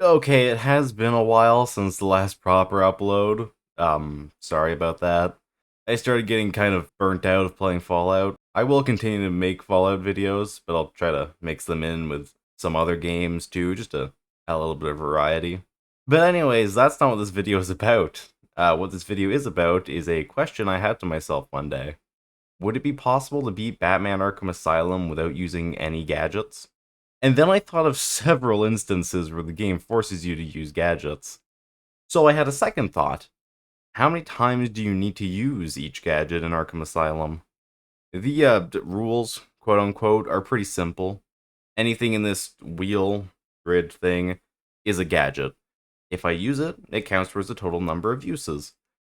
Okay, it has been a while since the last proper upload. Sorry about that. I started getting kind of burnt out of playing Fallout. I will continue to make Fallout videos, but I'll try to mix them in with some other games too, just to add a little bit of variety. But anyways, that's not what this video is about. What this video is about is a question I had to myself one day. Would it be possible to beat Batman Arkham Asylum without using any gadgets? And then I thought of several instances where the game forces you to use gadgets. So I had a second thought. How many times do you need to use each gadget in Arkham Asylum? The rules, quote unquote, are pretty simple. Anything in this wheel grid thing is a gadget. If I use it, it counts towards the total number of uses.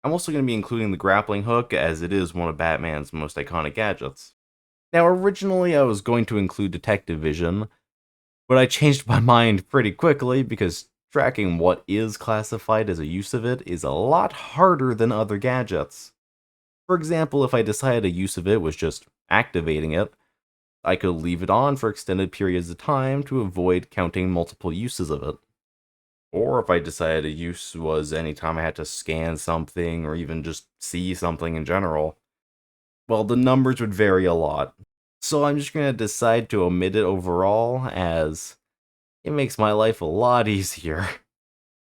I'm also going to be including the grappling hook, as it is one of Batman's most iconic gadgets. Now, originally I was going to include detective vision, but I changed my mind pretty quickly because tracking what is classified as a use of it is a lot harder than other gadgets. For example, if I decided a use of it was just activating it, I could leave it on for extended periods of time to avoid counting multiple uses of it. Or if I decided a use was anytime I had to scan something or even just see something in general, well, the numbers would vary a lot. So I'm just going to decide to omit it overall, as it makes my life a lot easier.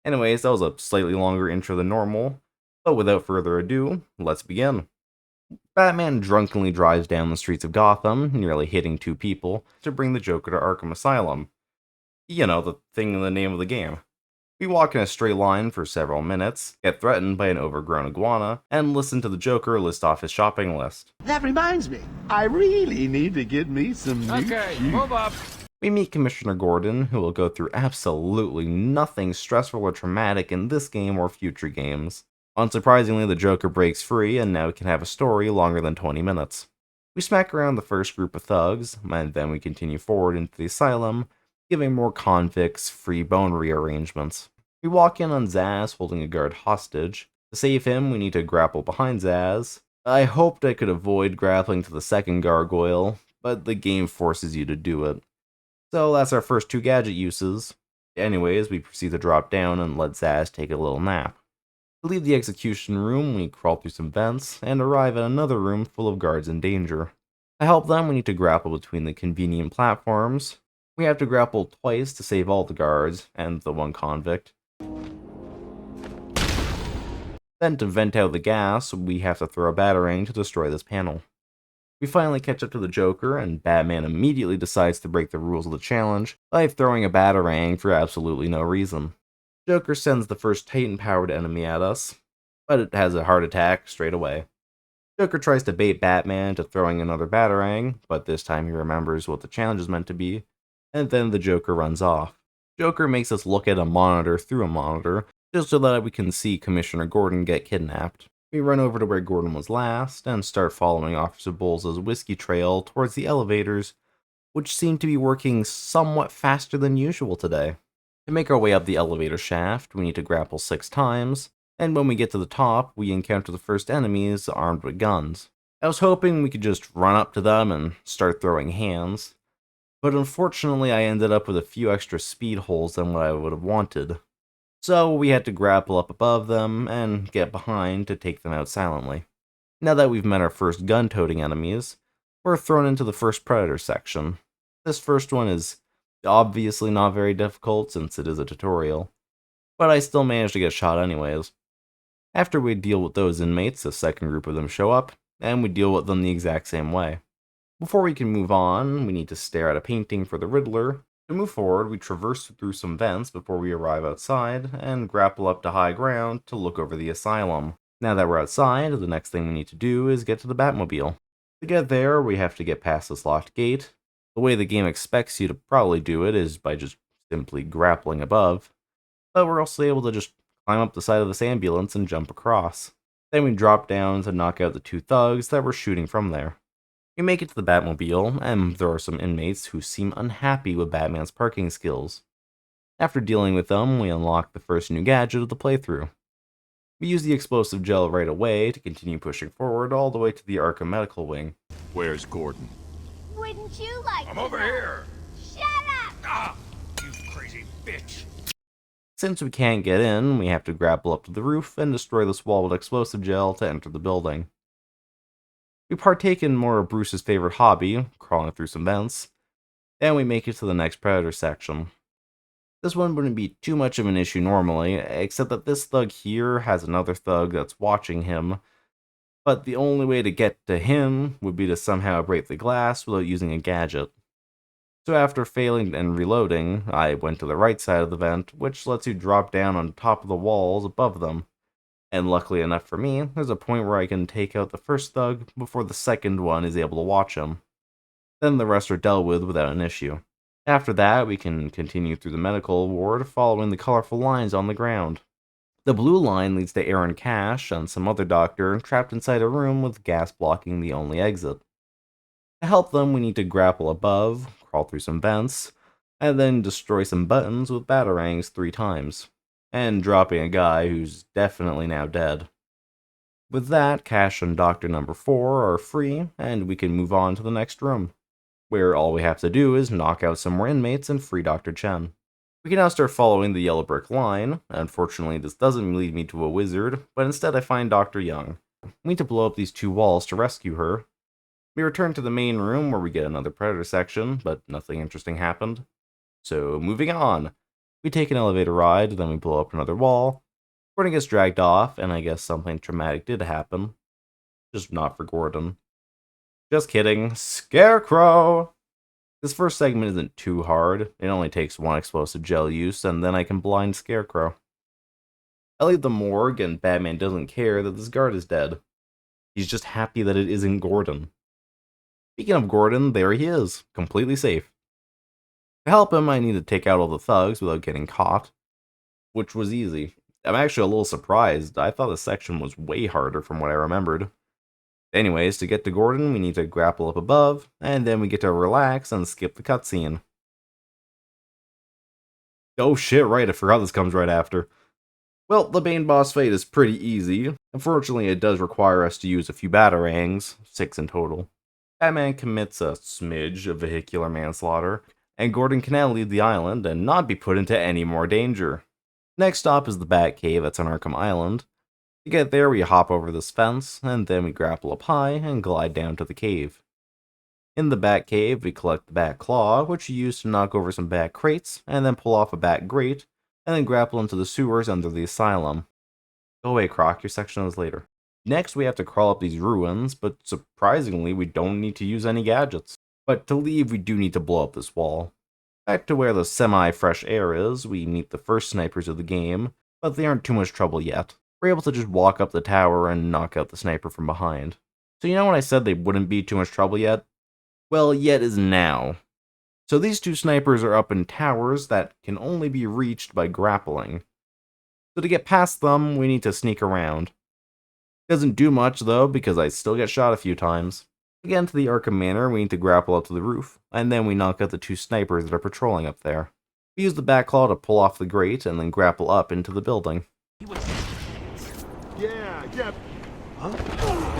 Anyways, that was a slightly longer intro than normal, but without further ado, let's begin. Batman drunkenly drives down the streets of Gotham, nearly hitting two people, to bring the Joker to Arkham Asylum. You know, the thing in the name of the game. We walk in a straight line for several minutes, get threatened by an overgrown iguana, and listen to the Joker list off his shopping list. That reminds me, I really need to get me some new shoes. Move up. We meet Commissioner Gordon, who will go through absolutely nothing stressful or traumatic in this game or future games. Unsurprisingly, the Joker breaks free, and now we can have a story longer than 20 minutes. We smack around the first group of thugs, and then we continue forward into the asylum, giving more convicts free bone rearrangements. We walk in on Zaz holding a guard hostage. To save him, we need to grapple behind Zaz. I hoped I could avoid grappling to the second gargoyle, but the game forces you to do it. So that's our first two gadget uses. Anyways, we proceed to drop down and let Zaz take a little nap. To leave the execution room, we crawl through some vents and arrive at another room full of guards in danger. To help them, we need to grapple between the convenient platforms. We have to grapple twice to save all the guards and the one convict. Then to vent out the gas, we have to throw a batarang to destroy this panel. We finally catch up to the Joker, and Batman immediately decides to break the rules of the challenge by throwing a batarang for absolutely no reason. Joker sends the first Titan-powered enemy at us, but it has a heart attack straight away. Joker tries to bait Batman to throwing another batarang, but this time he remembers what the challenge is meant to be, and then the Joker runs off. Joker makes us look at a monitor through a monitor, just so that we can see Commissioner Gordon get kidnapped. We run over to where Gordon was last, and start following Officer Bowles' whiskey trail towards the elevators, which seem to be working somewhat faster than usual today. To make our way up the elevator shaft, we need to grapple 6 times, and when we get to the top, we encounter the first enemies armed with guns. I was hoping we could just run up to them and start throwing hands, but unfortunately I ended up with a few extra speed holes than what I would have wanted. So we had to grapple up above them and get behind to take them out silently. Now that we've met our first gun-toting enemies, we're thrown into the first Predator section. This first one is obviously not very difficult since it is a tutorial, but I still managed to get shot anyways. After we deal with those inmates, a second group of them show up, and we deal with them the exact same way. Before we can move on, we need to stare at a painting for the Riddler. To move forward, we traverse through some vents before we arrive outside, and grapple up to high ground to look over the asylum. Now that we're outside, the next thing we need to do is get to the Batmobile. To get there, we have to get past this locked gate. The way the game expects you to probably do it is by just simply grappling above, but we're also able to just climb up the side of this ambulance and jump across. Then we drop down to knock out the 2 thugs that were shooting from there. We make it to the Batmobile, and there are some inmates who seem unhappy with Batman's parking skills. After dealing with them, we unlock the first new gadget of the playthrough. We use the explosive gel right away to continue pushing forward all the way to the Arkham Medical Wing. Where's Gordon? Wouldn't you like I'm to over know? here. Shut up! Ah, you crazy bitch. Since we can't get in, we have to grapple up to the roof and destroy this wall with explosive gel to enter the building. We partake in more of Bruce's favorite hobby, crawling through some vents, and we make it to the next Predator section. This one wouldn't be too much of an issue normally, except that this thug here has another thug that's watching him, but the only way to get to him would be to somehow break the glass without using a gadget. So after failing and reloading, I went to the right side of the vent, which lets you drop down on top of the walls above them. And luckily enough for me, there's a point where I can take out the first thug before the second one is able to watch him. Then the rest are dealt with without an issue. After that, we can continue through the medical ward following the colorful lines on the ground. The blue line leads to Aaron Cash and some other doctor trapped inside a room with gas blocking the only exit. To help them, we need to grapple above, crawl through some vents, and then destroy some buttons with batarangs 3 times, and dropping a guy who's definitely now dead. With that, Cash and Doctor Number 4 are free, and we can move on to the next room, where all we have to do is knock out some more inmates and free Dr. Chen. We can now start following the yellow brick line. Unfortunately, this doesn't lead me to a wizard, but instead I find Dr. Young. We need to blow up these 2 walls to rescue her. We return to the main room where we get another Predator section, but nothing interesting happened. So, moving on. We take an elevator ride, then we blow up another wall. Gordon gets dragged off, and I guess something traumatic did happen. Just not for Gordon. Just kidding. Scarecrow! This first segment isn't too hard. It only takes 1 explosive gel use, and then I can blind Scarecrow. I leave the morgue, and Batman doesn't care that this guard is dead. He's just happy that it isn't Gordon. Speaking of Gordon, there he is, completely safe. To help him, I need to take out all the thugs without getting caught, which was easy. I'm actually a little surprised. I thought this section was way harder from what I remembered. Anyways, to get to Gordon, we need to grapple up above, and then we get to relax and skip the cutscene. Oh shit, right, I forgot this comes right after. Well, the main boss fight is pretty easy. Unfortunately, it does require us to use a few batarangs, 6 in total. Batman commits a smidge of vehicular manslaughter, and Gordon can now leave the island and not be put into any more danger. Next stop is the Batcave that's on Arkham Island. To get there, we hop over this fence, and then we grapple up high and glide down to the cave. In the Batcave, we collect the Bat Claw, which we use to knock over some bat crates, and then pull off a bat grate, and then grapple into the sewers under the asylum. Go away, Croc, your section is later. Next, we have to crawl up these ruins, but surprisingly, we don't need to use any gadgets. But to leave, we do need to blow up this wall. Back to where the semi-fresh air is, we meet the first snipers of the game, but they aren't too much trouble yet. We're able to just walk up the tower and knock out the sniper from behind. So you know when I said they wouldn't be too much trouble yet? Well, yet is now. So these 2 snipers are up in towers that can only be reached by grappling. So to get past them, we need to sneak around. Doesn't do much though, because I still get shot a few times. To get into the Arkham Manor, we need to grapple up to the roof, and then we knock out the 2 snipers that are patrolling up there. We use the Batclaw to pull off the grate, and then grapple up into the building. Yeah. Huh?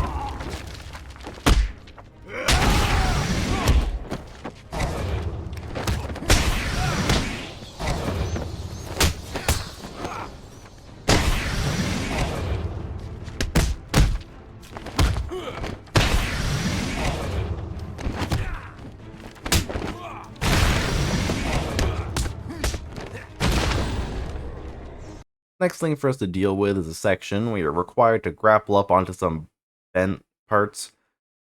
Next thing for us to deal with is a section where you're required to grapple up onto some bent parts,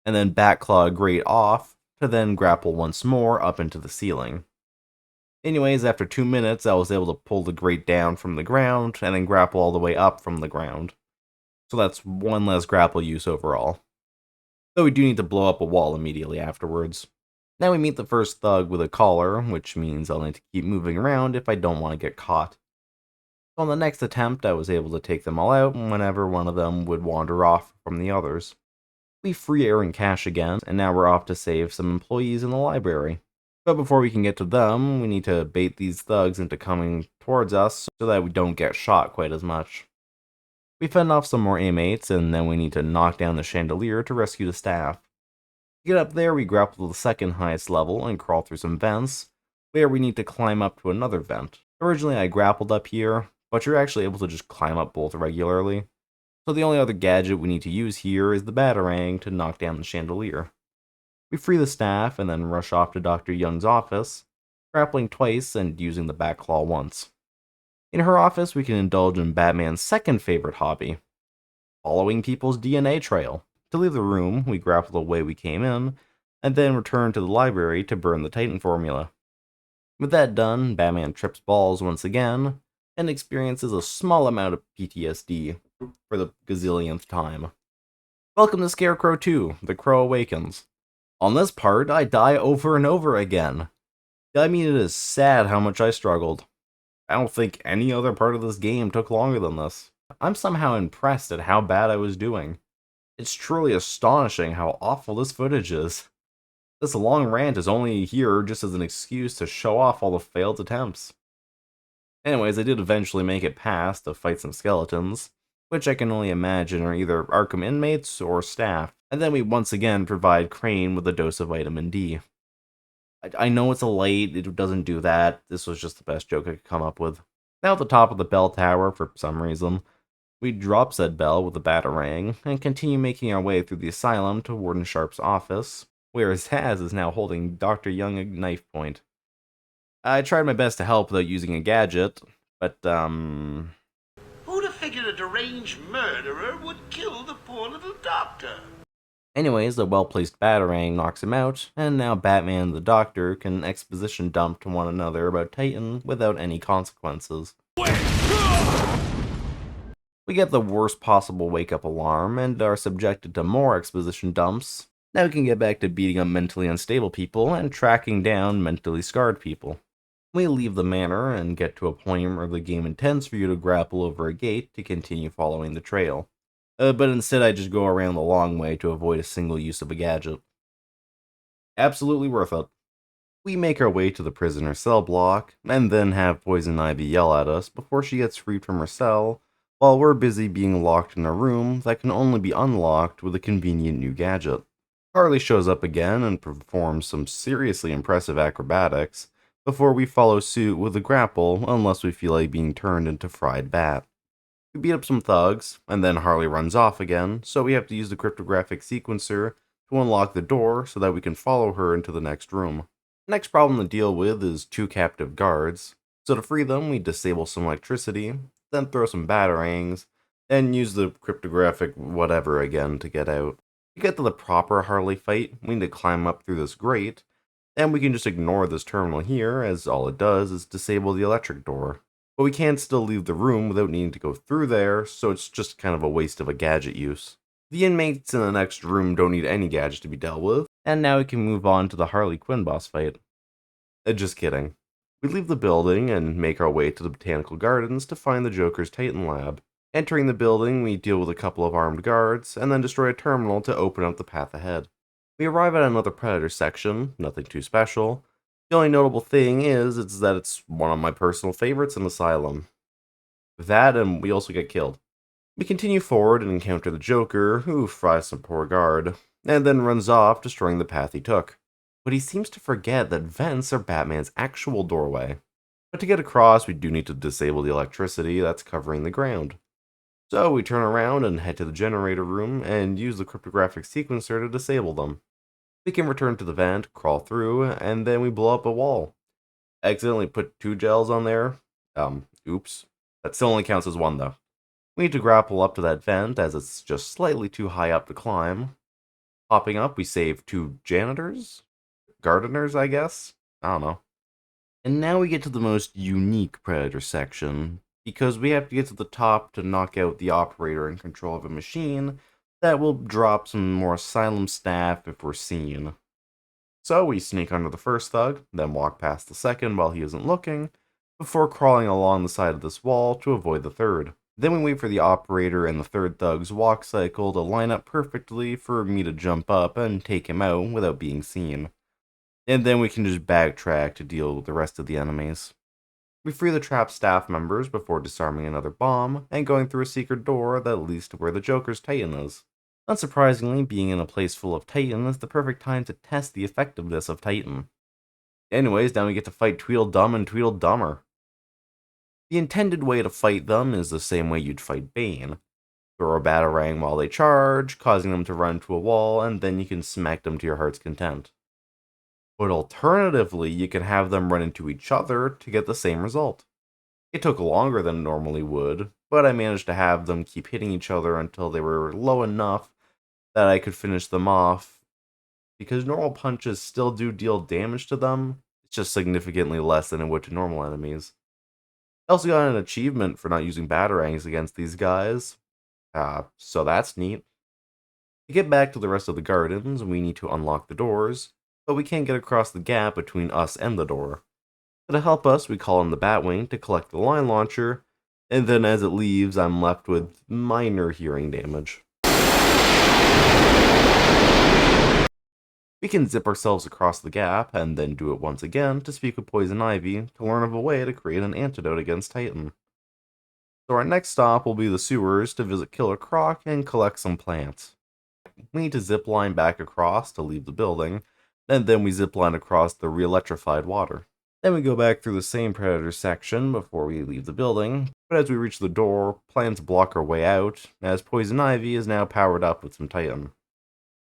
and then Batclaw a grate off, to then grapple once more up into the ceiling. Anyways, after 2 minutes, I was able to pull the grate down from the ground, and then grapple all the way up from the ground. So that's 1 less grapple use overall. Though we do need to blow up a wall immediately afterwards. Now we meet the first thug with a collar, which means I'll need to keep moving around if I don't want to get caught. So on the next attempt, I was able to take them all out whenever one of them would wander off from the others. We free Aaron Cash again, and now we're off to save some employees in the library. But before we can get to them, we need to bait these thugs into coming towards us so that we don't get shot quite as much. We fend off some more inmates, and then we need to knock down the chandelier to rescue the staff. To get up there, we grapple to the second highest level and crawl through some vents, where we need to climb up to another vent. Originally I grappled up here, but you're actually able to just climb up both regularly. So the only other gadget we need to use here is the Batarang to knock down the chandelier. We free the staff and then rush off to Dr. Young's office, grappling twice and using the back claw once. In her office, we can indulge in Batman's second favorite hobby, following people's DNA trail. To leave the room, we grapple the way we came in, and then return to the library to burn the Titan formula. With that done, Batman trips balls once again, and experiences a small amount of PTSD for the gazillionth time. Welcome to Scarecrow 2, The Crow Awakens. On this part, I die over and over again. I mean, it is sad how much I struggled. I don't think any other part of this game took longer than this. I'm somehow impressed at how bad I was doing. It's truly astonishing how awful this footage is. This long rant is only here just as an excuse to show off all the failed attempts. Anyways, I did eventually make it past to fight some skeletons, which I can only imagine are either Arkham inmates or staff, and then we once again provide Crane with a dose of vitamin D. I know it's a light, it doesn't do that, this was just the best joke I could come up with. Now at the top of the bell tower, for some reason, we drop said bell with the Batarang, and continue making our way through the asylum to Warden Sharp's office, where Zaz is now holding Dr. Young at knife point. I tried my best to help without using a gadget, but, Who'd have figured a deranged murderer would kill the poor little doctor? Anyways, the well-placed Batarang knocks him out, and now Batman and the Doctor can exposition dump to one another about Titan without any consequences. We get the worst possible wake-up alarm, and are subjected to more exposition dumps. Now we can get back to beating up mentally unstable people and tracking down mentally scarred people. We leave the manor and get to a point where the game intends for you to grapple over a gate to continue following the trail. But instead I just go around the long way to avoid a single use of a gadget. Absolutely worth it. We make our way to the prisoner cell block, and then have Poison Ivy yell at us before she gets freed from her cell, while we're busy being locked in a room that can only be unlocked with a convenient new gadget. Harley shows up again and performs some seriously impressive acrobatics, before we follow suit with a grapple unless we feel like being turned into fried bat. We beat up some thugs, and then Harley runs off again, so we have to use the cryptographic sequencer to unlock the door so that we can follow her into the next room. The next problem to deal with is 2 captive guards, so to free them we disable some electricity, then throw some batarangs, and use the cryptographic whatever again to get out. To get to the proper Harley fight, we need to climb up through this grate, and we can just ignore this terminal here, as all it does is disable the electric door. But we can still leave the room without needing to go through there, so it's just kind of a waste of a gadget use. The inmates in the next room don't need any gadget to be dealt with, and now we can move on to the Harley Quinn boss fight. Just kidding. We leave the building and make our way to the Botanical Gardens to find the Joker's Titan lab. Entering the building, we deal with a couple of armed guards, and then destroy a terminal to open up the path ahead. We arrive at another Predator section, nothing too special. The only notable thing is that it's one of my personal favorites in Asylum. With that, and we also get killed. We continue forward and encounter the Joker, who fries some poor guard, and then runs off, destroying the path he took. But he seems to forget that vents are Batman's actual doorway. But to get across, we do need to disable the electricity that's covering the ground. So we turn around and head to the generator room and use the cryptographic sequencer to disable them. We can return to the vent, crawl through, and then we blow up a wall. Accidentally put 2 gels on there. Oops. That still only counts as 1 though. We need to grapple up to that vent as it's just slightly too high up to climb. Popping up, we save 2 janitors? Gardeners, I guess? I don't know. And now we get to the most unique Predator section, because we have to get to the top to knock out the operator in control of a machine that will drop some more Asylum staff if we're seen. So we sneak under the first thug, then walk past the second while he isn't looking, before crawling along the side of this wall to avoid the third. Then we wait for the operator and the third thug's walk cycle to line up perfectly for me to jump up and take him out without being seen. And then we can just backtrack to deal with the rest of the enemies. We free the trapped staff members before disarming another bomb and going through a secret door that leads to where the Joker's Titan is. Unsurprisingly, being in a place full of Titan is the perfect time to test the effectiveness of Titan. Anyways, now we get to fight Tweedledum and Tweedledummer. The intended way to fight them is the same way you'd fight Bane. Throw a batarang while they charge, causing them to run into a wall, and then you can smack them to your heart's content. But alternatively, you can have them run into each other to get the same result. It took longer than it normally would, but I managed to have them keep hitting each other until they were low enough that I could finish them off. Because normal punches still do deal damage to them, it's just significantly less than it would to normal enemies. I also got an achievement for not using batarangs against these guys, so that's neat. To get back to the rest of the gardens, we need to unlock the doors, but we can't get across the gap between us and the door. So to help us, we call in the Batwing to collect the line launcher, and then as it leaves, I'm left with minor hearing damage. We can zip ourselves across the gap, and then do it once again to speak with Poison Ivy to learn of a way to create an antidote against Titan. So our next stop will be the sewers to visit Killer Croc and collect some plants. We need to zip line back across to leave the building, and then we zip line across the re-electrified water. Then we go back through the same Predator section before we leave the building, but as we reach the door, plants block our way out, as Poison Ivy is now powered up with some Titan.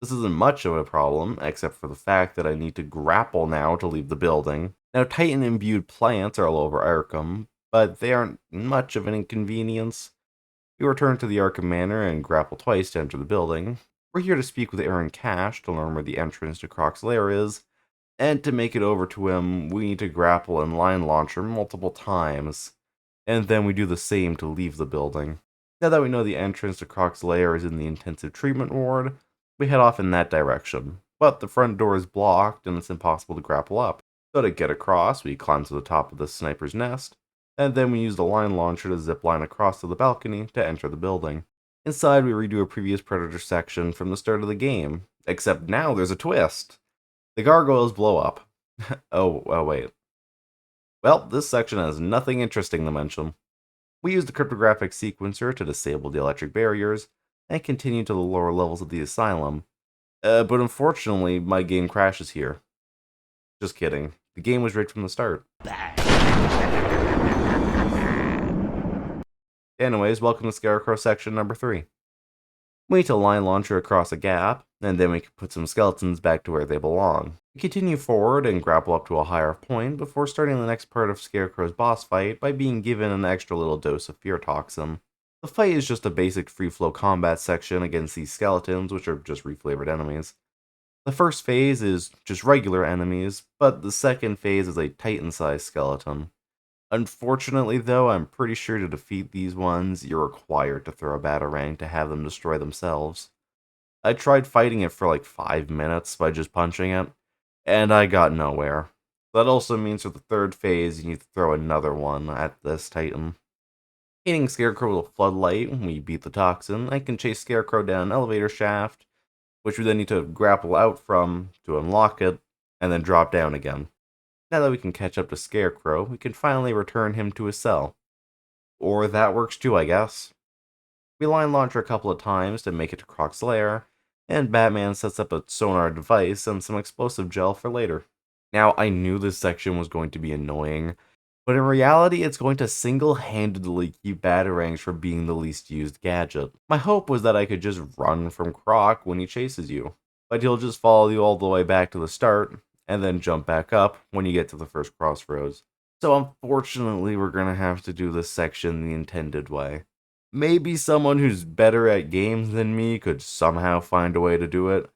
This isn't much of a problem, except for the fact that I need to grapple now to leave the building. Now, Titan-imbued plants are all over Arkham, but they aren't much of an inconvenience. We return to the Arkham Manor and grapple twice to enter the building. We're here to speak with Aaron Cash to learn where the entrance to Croc's lair is, and to make it over to him, we need to grapple and line launcher multiple times, and then we do the same to leave the building. Now that we know the entrance to Croc's lair is in the intensive treatment ward, we head off in that direction, but the front door is blocked and it's impossible to grapple up. So to get across, we climb to the top of the sniper's nest, and then we use the line launcher to zip line across to the balcony to enter the building. Inside, we redo a previous Predator section from the start of the game, except now there's a twist. The gargoyles blow up. oh wait. Well, this section has nothing interesting to mention. We use the cryptographic sequencer to disable the electric barriers, and continue to the lower levels of the asylum. But unfortunately, my game crashes here. Just kidding. The game was rigged from the start. Anyways, welcome to Scarecrow section number 3. We need to line launcher across a gap, and then we can put some skeletons back to where they belong. We continue forward and grapple up to a higher point before starting the next part of Scarecrow's boss fight by being given an extra little dose of fear toxin. The fight is just a basic free-flow combat section against these skeletons, which are just reflavored enemies. The first phase is just regular enemies, but the second phase is a Titan-sized skeleton. Unfortunately, though, I'm pretty sure to defeat these ones, you're required to throw a batarang to have them destroy themselves. I tried fighting it for like 5 minutes by just punching it, and I got nowhere. That also means for the third phase, you need to throw another one at this Titan. Hitting Scarecrow with a floodlight, we beat the toxin, and can chase Scarecrow down an elevator shaft, which we then need to grapple out from to unlock it, and then drop down again. Now that we can catch up to Scarecrow, we can finally return him to his cell. Or that works too, I guess. We line launcher a couple of times to make it to Croc's lair, and Batman sets up a sonar device and some explosive gel for later. Now, I knew this section was going to be annoying, but in reality, it's going to single-handedly keep batarangs from being the least used gadget. My hope was that I could just run from Croc when he chases you, but he'll just follow you all the way back to the start, and then jump back up when you get to the first crossroads. So unfortunately, we're gonna have to do this section the intended way. Maybe someone who's better at games than me could somehow find a way to do it,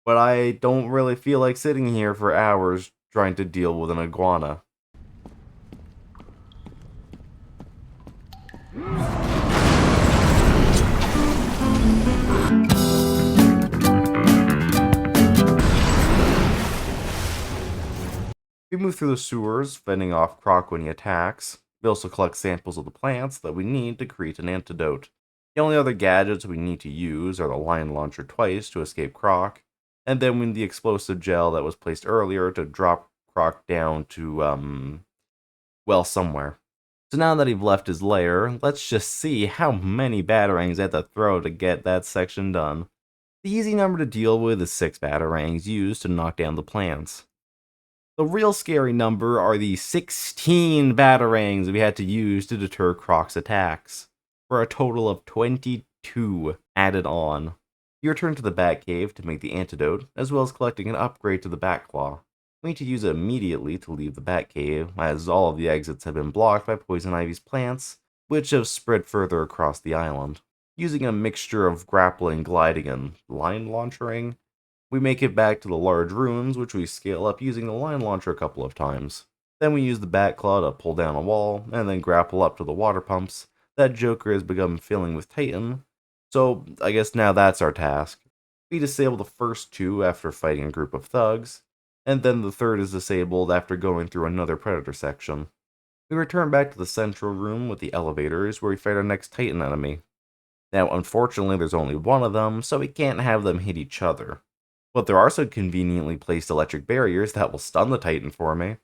but I don't really feel like sitting here for hours trying to deal with an iguana. We move through the sewers, fending off Croc when he attacks. We also collect samples of the plants that we need to create an antidote. The only other gadgets we need to use are the line launcher twice to escape Croc, and then we need the explosive gel that was placed earlier to drop Croc down to, well, somewhere. So now that he's left his lair, let's just see how many batarangs I have to throw to get that section done. The easy number to deal with is 6 batarangs used to knock down the plants. The real scary number are the 16 batarangs we had to use to deter Croc's attacks, for a total of 22 added on. You return to the Batcave to make the antidote, as well as collecting an upgrade to the Batclaw. We need to use it immediately to leave the Batcave, as all of the exits have been blocked by Poison Ivy's plants, which have spread further across the island. Using a mixture of grappling, gliding, and line launchering, we make it back to the large rooms, which we scale up using the line launcher a couple of times. Then we use the Batclaw to pull down a wall, and then grapple up to the water pumps that Joker has begun filling with Titan. So I guess now that's our task. We disable the first two after fighting a group of thugs, and then the third is disabled after going through another Predator section. We return back to the central room with the elevators where we fight our next Titan enemy. Now, unfortunately, there's only one of them, so we can't have them hit each other. But there are some conveniently placed electric barriers that will stun the Titan for me.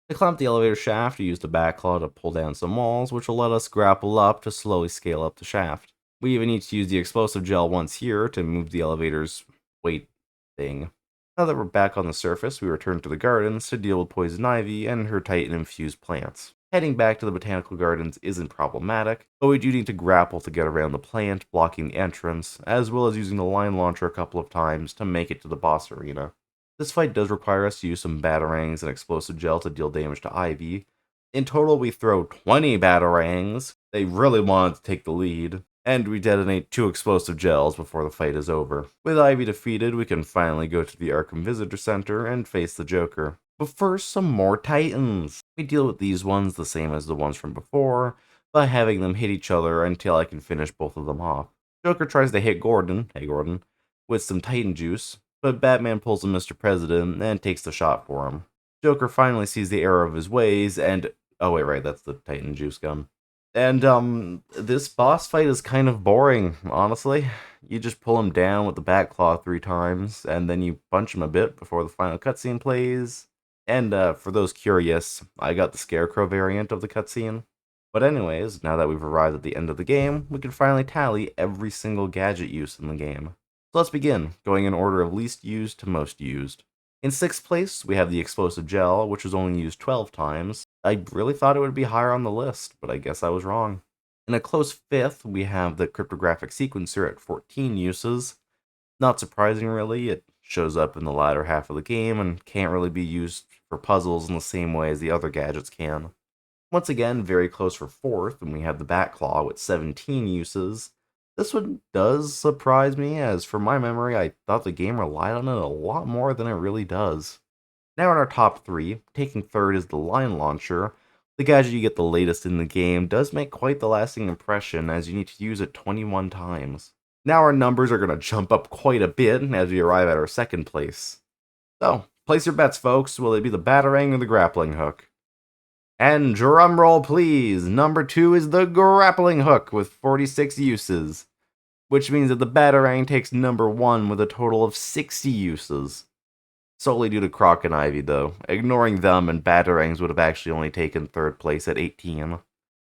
To climb the elevator shaft, we use the Batclaw to pull down some walls, which will let us grapple up to slowly scale up the shaft. We even need to use the explosive gel once here to move the elevator's weight thing. Now that we're back on the surface, we return to the gardens to deal with Poison Ivy and her Titan-infused plants. Heading back to the botanical gardens isn't problematic, but we do need to grapple to get around the plant blocking the entrance, as well as using the line launcher a couple of times to make it to the boss arena. This fight does require us to use some batarangs and explosive gel to deal damage to Ivy. In total, we throw 20 batarangs. They really wanted to take the lead, and we detonate 2 explosive gels before the fight is over. With Ivy defeated, we can finally go to the Arkham Visitor Center and face the Joker. But first, some more Titans. We deal with these ones the same as the ones from before, by having them hit each other until I can finish both of them off. Joker tries to hit Gordon, with some Titan juice, but Batman pulls a Mr. President and takes the shot for him. Joker finally sees the error of his ways and... oh wait, right, that's the Titan juice gun. And, this boss fight is kind of boring, honestly. You just pull him down with the Batclaw 3 times, and then you punch him a bit before the final cutscene plays. And, for those curious, I got the Scarecrow variant of the cutscene. But anyways, now that we've arrived at the end of the game, we can finally tally every single gadget use in the game. So let's begin, going in order of least used to most used. In 6th place, we have the explosive gel, which was only used 12 times. I really thought it would be higher on the list, but I guess I was wrong. In a close 5th, we have the cryptographic sequencer at 14 uses. Not surprising really, it shows up in the latter half of the game and can't really be used for puzzles in the same way as the other gadgets can. Once again, very close for 4th, and we have the Batclaw with 17 uses. This one does surprise me, as from my memory, I thought the game relied on it a lot more than it really does. Now in our top 3, taking 3rd is the line launcher. The gadget you get the latest in the game does make quite the lasting impression, as you need to use it 21 times. Now our numbers are going to jump up quite a bit as we arrive at our 2nd place. So, place your bets folks, will it be the Batarang or the grappling hook? And drumroll please, number 2 is the grappling hook with 46 uses, which means that the Batarang takes number 1 with a total of 60 uses. Solely due to Croc and Ivy though. Ignoring them, and Batarangs would have actually only taken 3rd place at 18.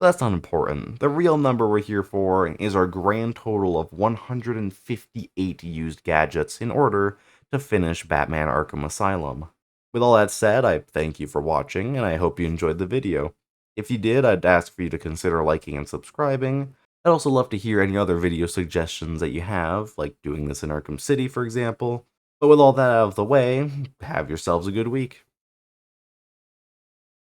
But that's not important. The real number we're here for is our grand total of 158 used gadgets in order to finish Batman Arkham Asylum. With all that said, I thank you for watching, and I hope you enjoyed the video. If you did, I'd ask for you to consider liking and subscribing. I'd also love to hear any other video suggestions that you have, like doing this in Arkham City, for example. But with all that out of the way, have yourselves a good week.